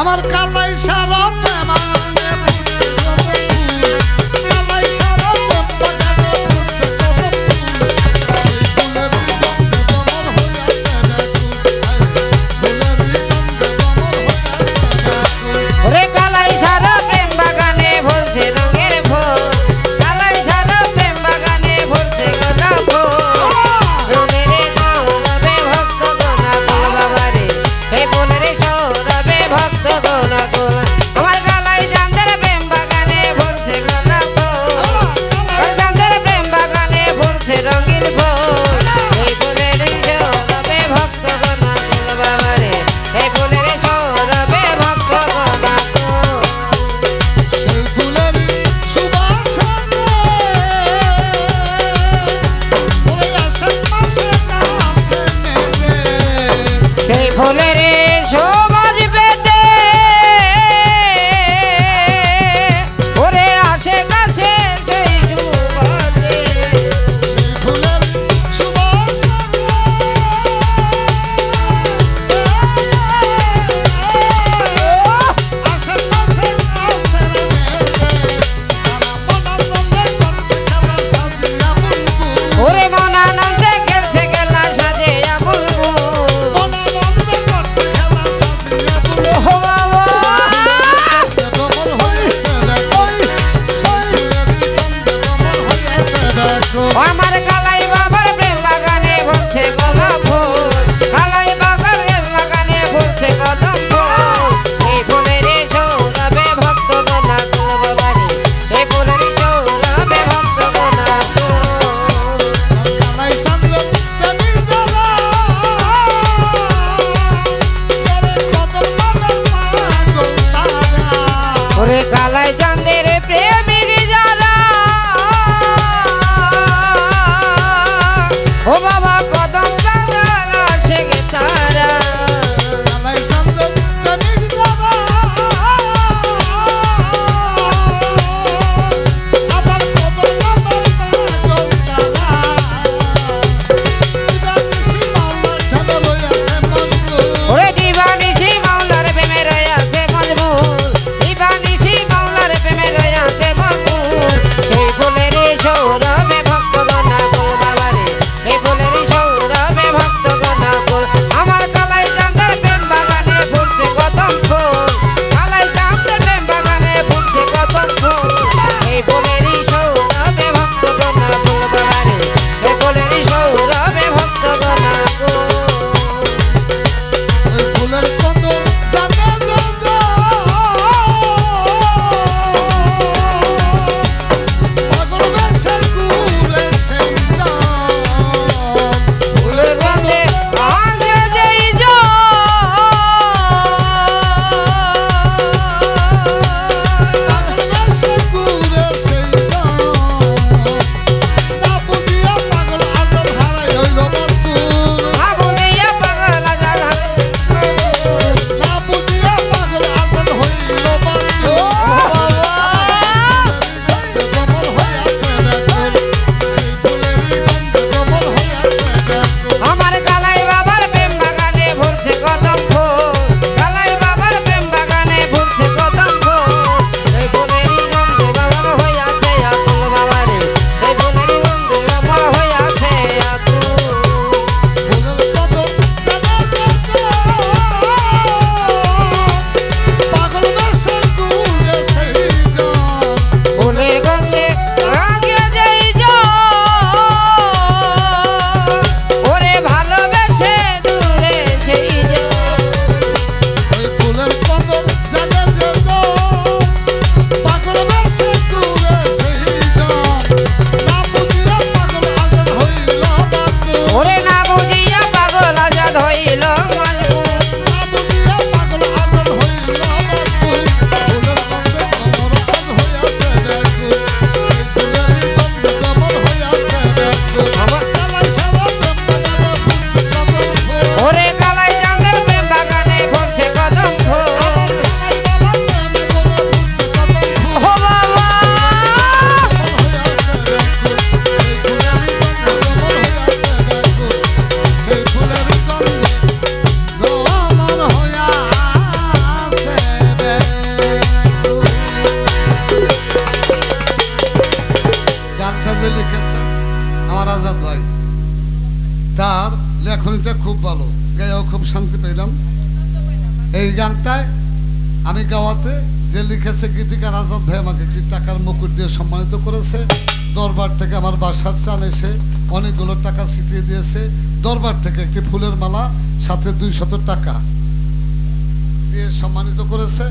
আমার কালাই সারা প্রেমানে ফুটছে কত ফুল, কালাই সারা প্রেমানে ফুটছে কত ফুল, ফুলেরই গন্ধে ভ্রমর হইয়াছে ব্যাকুল, ফুলেরই গন্ধে ভ্রমর হইয়াছে ব্যাকুল। ওরে কালাই সারা প্রেম বাগানে ভরছে রঙের ফুল, কালাই সারা প্রেম বাগানে ভরছে গোলাপ ফুল, ফুলের সৌরভে ভক্ত গোনাকুল বাবারে, এই ফুলের সৌরভে ভক্ত গোনাকুল। আমার কালাই চাঁদের প্রেম বাগানে ভরছে গোলাপ ফুল, আমার চাঁদের প্রেম বাগানে ভরছে রঙিন ফুল, এই ফুলের সৌরভে ভক্ত গোনাকুল বাবারে, এই ফুলের সৌরভে ভক্ত গোনাকুল। সেই ফুলেরই সুবাসনে ওরে আষাঢ় মাসে নাচে মেলে, সেই ফুলের সমাজ পেতে ওরে আসে কাছে সেই সুবাদে, সেই ফুলেরই সুবাসনে আষাঢ় মাসে নাচে মেলে, তারা মনানন্দে করছে খেলা সাজিয়া বুলবুল, ওরে মন আনন্দে খেলছে খেলা সাজিয়া বুলবুল। মনানন্দে করছে খেলা সাজিয়া বুলবুল। ও বাবা ভ্রমর হইয়াছে ব্যাকুল, ফুলেরই গন্ধে ভ্রমর হইয়াছে ব্যাকুল। আমার কালাই বাবার প্রেম বাগানে ভরছে গোলাপ ফুল, কালাই বাবার প্রেম বাগানে ভরছে কদম ফুল, সেই ফুলের সৌরভে ভক্ত গোনাকুল বাবারে, সেই ফুলের সৌরভে ভক্ত গোনাকুল। কালাই সান্দে প্রেমিক যারা করে কদম বাঁধেন পাগল তারা। ওরে কালাই চাঁদের প্রেমিক যারা, ও বাবা কদম বাগান আসে গে তারা, কালাই সান্দে প্রেমিক যারা আবার কদম বাঁধেন পাগল তারা। দিবানিশি মাওলার ঢালে রইয়াছে মজবুর, ওরে দিবানিশি মাওলার প্রেমে রয়াছে মজবুর, দিবানিশি মাওলার প্রেমে রয়াছে মজবুর, সেই ফুলের সৌরভে ভক্ত গোনাকুল বাবারে, এই ফুলের তার লেখনীটা খুব ভালো, গায়েও খুব শান্তি পেলাম। এই গানটায় আমি গাওয়াতে যে লিখেছে গীতিকার আজাদ ভাই আমাকে একটি টাকার মুকুট দিয়ে সম্মানিত করেছে। দরবার থেকে আমার বাসার চাল এসে অনেকগুলো টাকা ছিটিয়ে দিয়েছে। দরবার থেকে একটি ফুলের মালা সাথে 200 টাকা দিয়ে সম্মানিত করেছে।